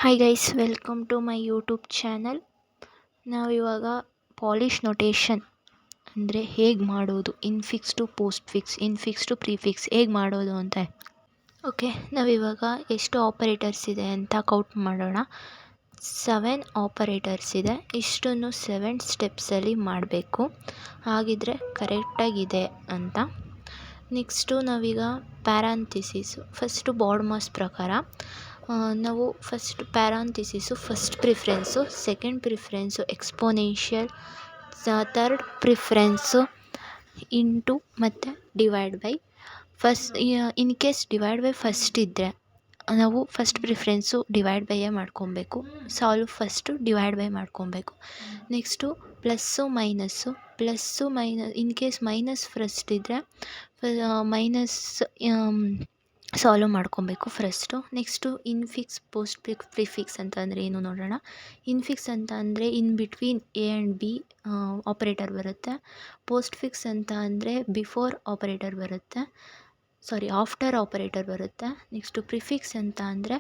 Hi guys, welcome to my YouTube channel. ನಾವಿವಾಗ Polish notation ಅಂದರೆ ಹೇಗೆ ಮಾಡೋದು, infix to postfix, infix to prefix ಹೇಗೆ ಮಾಡೋದು ಅಂತ. ಓಕೆ, ನಾವಿವಾಗ ಎಷ್ಟು ಆಪರೇಟರ್ಸ್ ಇದೆ ಅಂತ ಕೌಂಟ್ ಮಾಡೋಣ. 7 ಆಪರೇಟರ್ಸ್ ಇದೆ. ಇಷ್ಟನ್ನು 7 ಸ್ಟೆಪ್ಸಲ್ಲಿ ಮಾಡಬೇಕು, ಹಾಗಿದ್ರೆ ಕರೆಕ್ಟಾಗಿದೆ ಅಂತ. ನೆಕ್ಸ್ಟು ನಾವೀಗ ಪ್ಯಾರಾಂಥಿಸಿಸು ಫಸ್ಟು ಬಾಡ್ ಮಾಸ್ ಪ್ರಕಾರ ನಾವು first parenthesis first preference, second preference exponential, third preference into ಮತ್ತು divide by. In case divide by first ಇದ್ದರೆ ನಾವು ಫಸ್ಟ್ ಪ್ರಿಫ್ರೆನ್ಸು ಡಿವೈಡ್ ಬೈಯೇ ಮಾಡ್ಕೊಬೇಕು. ಸಾಲ್ವ್ ಫಸ್ಟು ಡಿವೈಡ್ ಬೈ ಮಾಡ್ಕೊಬೇಕು. Next plus minus in case minus first ಇದ್ದರೆ minus solve ಮಾಡ್ಕೊಬೇಕು first. ನೆಕ್ಸ್ಟು infix post prefix ಅಂತ ಅಂದರೆ ಏನು ನೋಡೋಣ. ಇನ್ಫಿಕ್ಸ್ ಅಂತ ಅಂದರೆ in between A and B operator ಬರುತ್ತೆ. ಪೋಸ್ಟ್ ಫಿಕ್ಸ್ ಅಂತ ಅಂದರೆ ಬಿಫೋರ್ ಆಪರೇಟರ್ ಬರುತ್ತೆ, ಆಫ್ಟರ್ ಆಪರೇಟರ್ ಬರುತ್ತೆ. ನೆಕ್ಸ್ಟು ಪ್ರಿಫಿಕ್ಸ್ ಅಂತ ಅಂದರೆ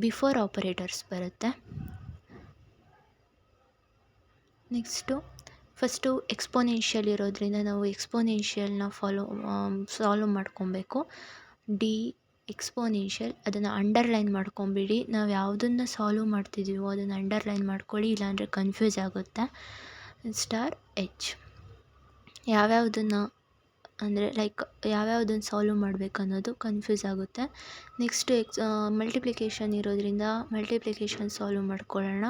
ಬಿಫೋರ್ ಆಪರೇಟರ್ಸ್ ಬರುತ್ತೆ. ನೆಕ್ಸ್ಟು ಫಸ್ಟು ಎಕ್ಸ್ಪೋನೆನ್ಷಿಯಲ್ ಇರೋದ್ರಿಂದ ನಾವು ಎಕ್ಸ್ಪೋನೆನ್ಷಿಯಲ್ನ ಸಾಲ್ವ್ ಮಾಡ್ಕೊಬೇಕು. ಡಿ ಎಕ್ಸ್ಪೋನೆನ್ಷಿಯಲ್ ಅದನ್ನು ಅಂಡರ್ಲೈನ್ ಮಾಡ್ಕೊಂಬಿಡಿ. ನಾವು ಯಾವುದನ್ನು ಸಾಲ್ವ್ ಮಾಡ್ತಿದ್ದೀವೋ ಅದನ್ನು ಅಂಡರ್ಲೈನ್ ಮಾಡ್ಕೊಳ್ಳಿ, ಇಲ್ಲಾಂದರೆ ಕನ್ಫ್ಯೂಸ್ ಆಗುತ್ತೆ. ಸ್ಟಾರ್ ಎಚ್ ಯಾವ್ಯಾವುದನ್ನು ಅಂದರೆ ಯಾವ್ಯಾವುದನ್ನು ಸಾಲ್ವ್ ಮಾಡಬೇಕು ಅನ್ನೋದು ಕನ್ಫ್ಯೂಸ್ ಆಗುತ್ತೆ. ನೆಕ್ಸ್ಟು ಮಲ್ಟಿಪ್ಲಿಕೇಶನ್ ಇರೋದ್ರಿಂದ ಮಲ್ಟಿಪ್ಲಿಕೇಶನ್ ಸಾಲ್ವ್ ಮಾಡ್ಕೊಳ್ಳೋಣ.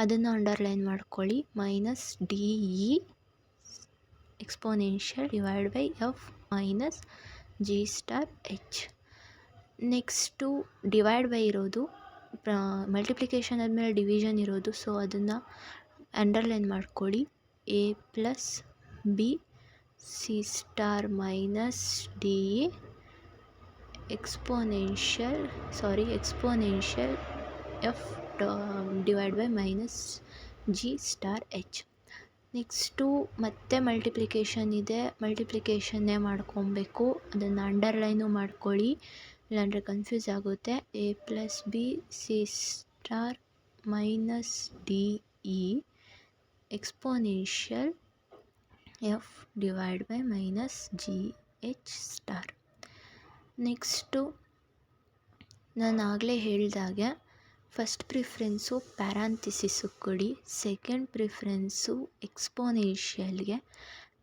ಅದನ್ನು ಅಂಡರ್ಲೈನ್ ಮಾಡ್ಕೊಳ್ಳಿ. Minus D E exponential divide by F minus G star H. Next divide by ಇರೋದು, ಮಲ್ಟಿಪ್ಲಿಕೇಶನ್ ಆದಮೇಲೆ ಡಿವಿಷನ್ ಇರೋದು, ಸೊ ಅದನ್ನು ಅಂಡರ್ಲೈನ್ ಮಾಡ್ಕೊಳ್ಳಿ. A plus B C star minus D exponential F divide by minus G star H. Next ಮತ್ತೆ multiplication ಇದೆ, ಮಲ್ಟಿಪ್ಲಿಕೇಶನ್ನೇ ಮಾಡ್ಕೊಬೇಕು. ಅದನ್ನು underline ಮಾಡ್ಕೊಳ್ಳಿ, ಇಲ್ಲಾಂದರೆ ಕನ್ಫ್ಯೂಸ್ ಆಗುತ್ತೆ. A plus B C star minus D E exponential F divide by minus G H star. Next ನಾನು ಆಗಲೇ ಹೇಳಿದಾಗೆ ಫಸ್ಟ್ ಪ್ರಿಫ್ರೆನ್ಸು ಪ್ಯಾರಾಂಥಿಸಿಸು ಕೊಡಿ, second preference ಎಕ್ಸ್ಪೋನೆನ್ಷಿಯಲ್ಗೆ,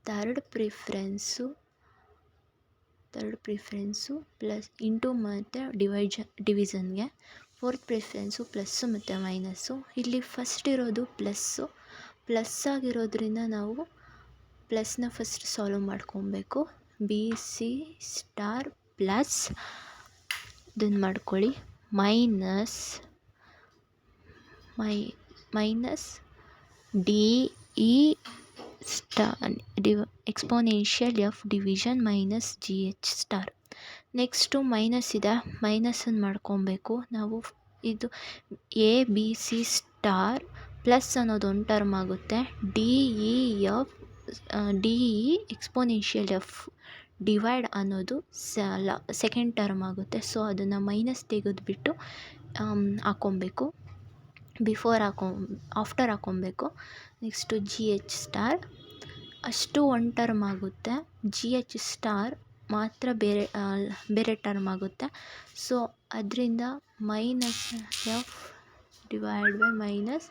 third preference plus into ಮತ್ತು ಡಿವಿಷನ್ಗೆ, ಫೋರ್ತ್ ಪ್ರಿಫರೆನ್ಸು ಪ್ಲಸ್ಸು ಮತ್ತು ಮೈನಸ್ಸು. ಇಲ್ಲಿ ಫಸ್ಟ್ ಇರೋದು plus ಆಗಿರೋದ್ರಿಂದ ನಾವು ಪ್ಲಸ್ನ ಫಸ್ಟ್ ಸಾಲ್ವ್ ಮಾಡ್ಕೊಬೇಕು. ಬಿ ಸಿ ಸ್ಟಾರ್ ಪ್ಲಸ್ ಇದನ್ನು ಮಾಡ್ಕೊಳ್ಳಿ, minus D E exponential F division minus G H star. Next minus ಇದೆ, ಮೈನಸನ್ನು ಮಾಡ್ಕೊಬೇಕು ನಾವು. ಇದು A B C star plus ಅನ್ನೋದು ಒಂದು ಟರ್ಮ್ ಆಗುತ್ತೆ. D E exponential F divide ಅನ್ನೋದು ಸೆಕೆಂಡ್ ಟರ್ಮ್ ಆಗುತ್ತೆ. ಸೊ ಅದನ್ನು ಮೈನಸ್ ತೆಗೆದುಬಿಟ್ಟು ಹಾಕ್ಕೊಬೇಕು, ಆಫ್ಟರ್ ಹಾಕ್ಕೊಬೇಕು. ನೆಕ್ಸ್ಟು ಜಿ ಎಚ್ ಸ್ಟಾರ್ ಅಷ್ಟು ಒಂದು ಟರ್ಮ್ ಆಗುತ್ತೆ, ಜಿ ಎಚ್ ಸ್ಟಾರ್ ಮಾತ್ರ ಬೇರೆ ಟರ್ಮ್ ಆಗುತ್ತೆ. ಸೊ ಅದರಿಂದ minus F divide by minus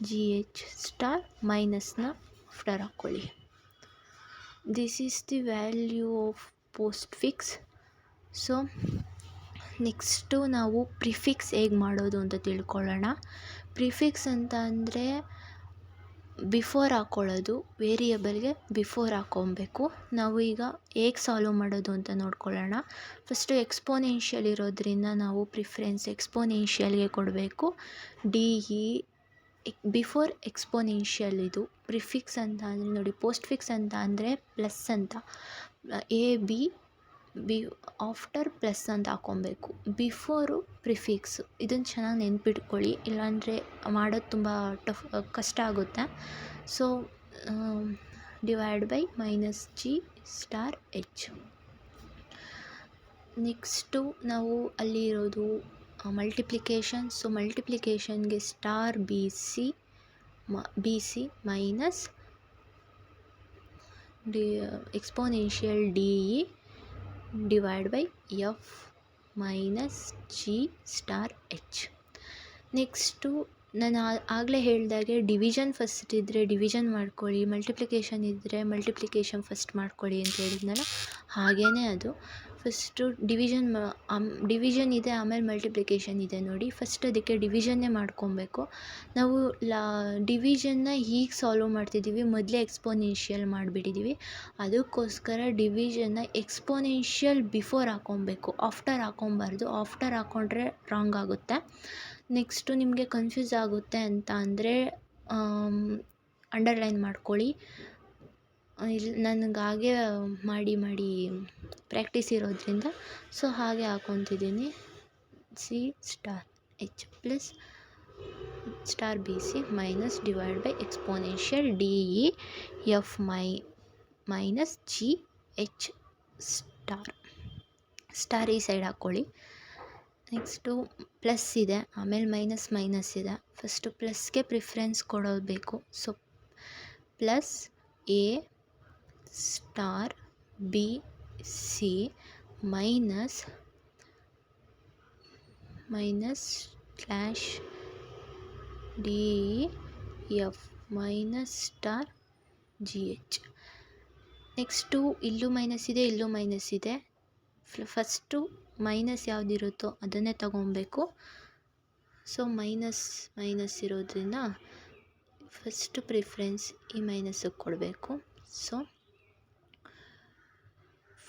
G H star, ಮೈನಸ್ನ ಆಫ್ಟರ್ ಹಾಕ್ಕೊಳ್ಳಿ. This is the value of postfix. So next ನಾವು ಪ್ರಿಫಿಕ್ಸ್ ಹೇಗೆ ಮಾಡೋದು ಅಂತ ತಿಳ್ಕೊಳ್ಳೋಣ. ಪ್ರಿಫಿಕ್ಸ್ ಅಂತ ಅಂದರೆ ಬಿಫೋರ್ ಹಾಕ್ಕೊಳ್ಳೋದು, ವೇರಿಯಬಲ್ಗೆ ಬಿಫೋರ್ ಹಾಕ್ಕೊಬೇಕು. ನಾವು ಈಗ ಹೇಗೆ ಸಾಲ್ವ್ ಮಾಡೋದು ಅಂತ ನೋಡ್ಕೊಳ್ಳೋಣ. ಫಸ್ಟು ಎಕ್ಸ್ಪೋನೆನ್ಷಿಯಲ್ ಇರೋದ್ರಿಂದ ನಾವು ಪ್ರಿಫರೆನ್ಸ್ ಎಕ್ಸ್ಪೋನೆನ್ಷಿಯಲ್ಗೆ ಕೊಡಬೇಕು. D E before exponential. ಇದು ಪ್ರಿಫಿಕ್ಸ್ ಅಂತ ಅಂದರೆ ನೋಡಿ, ಪೋಸ್ಟ್ ಫಿಕ್ಸ್ ಅಂತ ಅಂದರೆ ಪ್ಲಸ್ ಅಂತ, ಎ ಬಿ ಆಫ್ಟರ್ ಪ್ಲಸ್ ಅಂತ ಹಾಕ್ಕೊಬೇಕು. Before prefix. ಇದನ್ನು ಚೆನ್ನಾಗಿ ನೆನ್ಪಿಟ್ಕೊಳ್ಳಿ, ಇಲ್ಲಾಂದರೆ ಮಾಡೋದು ತುಂಬ ಕಷ್ಟ ಆಗುತ್ತೆ. So divide by minus G star H. Next ನಾವು ಅಲ್ಲಿ ಇರೋದು ಮಲ್ಟಿಪ್ಲಿಕೇಶನ್. ಸೊ ಮಲ್ಟಿಪ್ಲಿಕೇಶನ್ಗೆ star B C minus exponential D E divide by F minus G star H. Next ನಾನು ಆಗಲೇ ಹೇಳಿದಾಗೆ ಡಿವಿಷನ್ ಫಸ್ಟ್ ಇದ್ದರೆ ಡಿವಿಷನ್ ಮಾಡ್ಕೊಳ್ಳಿ, ಮಲ್ಟಿಪ್ಲಿಕೇಶನ್ ಇದ್ದರೆ ಮಲ್ಟಿಪ್ಲಿಕೇಶನ್ ಫಸ್ಟ್ ಮಾಡ್ಕೊಳ್ಳಿ ಅಂತ ಹೇಳಿದ್ನಲ್ಲ, ಹಾಗೇ ಅದು. ಫಸ್ಟು ಡಿವಿಷನ್ ಇದೆ, ಆಮೇಲೆ ಮಲ್ಟಿಪ್ಲಿಕೇಶನ್ ಇದೆ ನೋಡಿ. ಫಸ್ಟ್ ಅದಕ್ಕೆ ಡಿವಿಷನ್ನೇ ಮಾಡ್ಕೊಬೇಕು ನಾವು. ಡಿವಿಷನ್ನ ಹೀಗೆ ಸಾಲ್ವ್ ಮಾಡ್ತಿದ್ದೀವಿ, ಮೊದಲೇ ಎಕ್ಸ್ಪೋನೆನ್ಷಿಯಲ್ ಮಾಡಿಬಿಟ್ಟಿದ್ದೀವಿ. ಅದಕ್ಕೋಸ್ಕರ ಡಿವಿಷನ್ನ ಎಕ್ಸ್ಪೋನೆನ್ಷಿಯಲ್ ಬಿಫೋರ್ ಹಾಕ್ಕೊಬೇಕು, ಆಫ್ಟರ್ ಹಾಕ್ಕೊಬಾರ್ದು. ಆಫ್ಟರ್ ಹಾಕ್ಕೊಂಡ್ರೆ ರಾಂಗ್ ಆಗುತ್ತೆ. ನೆಕ್ಸ್ಟು ನಿಮಗೆ ಕನ್ಫ್ಯೂಸ್ ಆಗುತ್ತೆ ಅಂತ ಅಂದರೆ ಅಂಡರ್ಲೈನ್ ಮಾಡ್ಕೊಳ್ಳಿ. ನನಗೆ ಹಾಗೆ ಮಾಡಿ ಪ್ರಾಕ್ಟೀಸ್ ಇರೋದ್ರಿಂದ ಸೊ ಹಾಗೆ ಹಾಕ್ಕೊತಿದ್ದೀನಿ. C star H plus star B C minus divide by exponential D E F minus G H star ಈ ಸೈಡ್ ಹಾಕ್ಕೊಳ್ಳಿ. ನೆಕ್ಸ್ಟು ಪ್ಲಸ್ ಇದೆ, ಆಮೇಲೆ ಮೈನಸ್ ಇದೆ. ಫಸ್ಟು ಪ್ಲಸ್ಗೆ ಪ್ರಿಫರೆನ್ಸ್ ಕೊಡಬೇಕು. So plus A star B C minus slash D F minus star G H. Next ಇಲ್ಲೂ minus ಇದೆ, ಇಲ್ಲೂ ಮೈನಸ್ ಇದೆ. ಫಸ್ಟು ಮೈನಸ್ ಯಾವುದಿರುತ್ತೋ ಅದನ್ನೇ ತಗೊಬೇಕು. ಸೊ ಮೈನಸ್ ಇರೋದ್ರಿಂದ ಫಸ್ಟು ಪ್ರಿಫರೆನ್ಸ್ ಈ ಮೈನಸ್ಸಿಗೆ ಕೊಡಬೇಕು. ಸೊ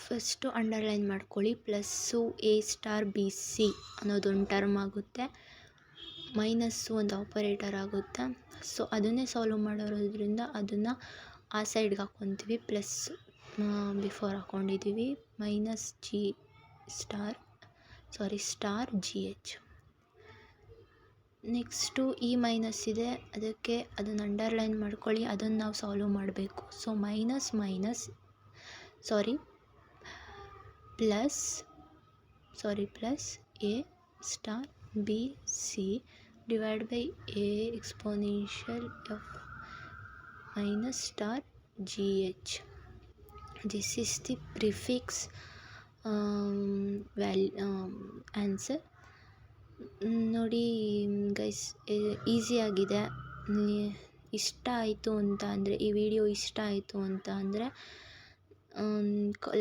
ಫಸ್ಟು ಅಂಡರ್ಲೈನ್ ಮಾಡ್ಕೊಳ್ಳಿ. Plus A star B C ಅನ್ನೋದೊಂದು ಟರ್ಮ್ ಆಗುತ್ತೆ, ಮೈನಸ್ಸು ಒಂದು ಆಪರೇಟರ್ ಆಗುತ್ತೆ. ಸೊ ಅದನ್ನೇ ಸಾಲ್ವ್ ಮಾಡಿರೋದ್ರಿಂದ ಅದನ್ನು ಆ ಸೈಡ್ಗೆ ಹಾಕ್ಕೊತೀವಿ. ಪ್ಲಸ್ ಬಿಫೋರ್ ಹಾಕ್ಕೊಂಡಿದ್ದೀವಿ minus star G H. Next ಈ ಮೈನಸ್ ಇದೆ, ಅದಕ್ಕೆ ಅದನ್ನು ಅಂಡರ್ಲೈನ್ ಮಾಡ್ಕೊಳ್ಳಿ, ಅದನ್ನು ನಾವು ಸಾಲ್ವ್ ಮಾಡಬೇಕು. So plus A star B C divide by A exponential F minus star G H. This is the prefix answer. ನೋಡಿ ಗೈಸ್, ಈಸಿಯಾಗಿದೆ. ಇಷ್ಟ ಆಯಿತು ಅಂತ ಅಂದರೆ, ಈ ವಿಡಿಯೋ ಇಷ್ಟ ಆಯಿತು ಅಂತ ಅಂದರೆ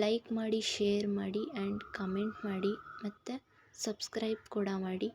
ಲೈಕ್ ಮಾಡಿ, ಶೇರ್ ಮಾಡಿ ಆ್ಯಂಡ್ ಕಮೆಂಟ್ ಮಾಡಿ, ಮತ್ತು ಸಬ್ಸ್ಕ್ರೈಬ್ ಕೂಡ ಮಾಡಿ.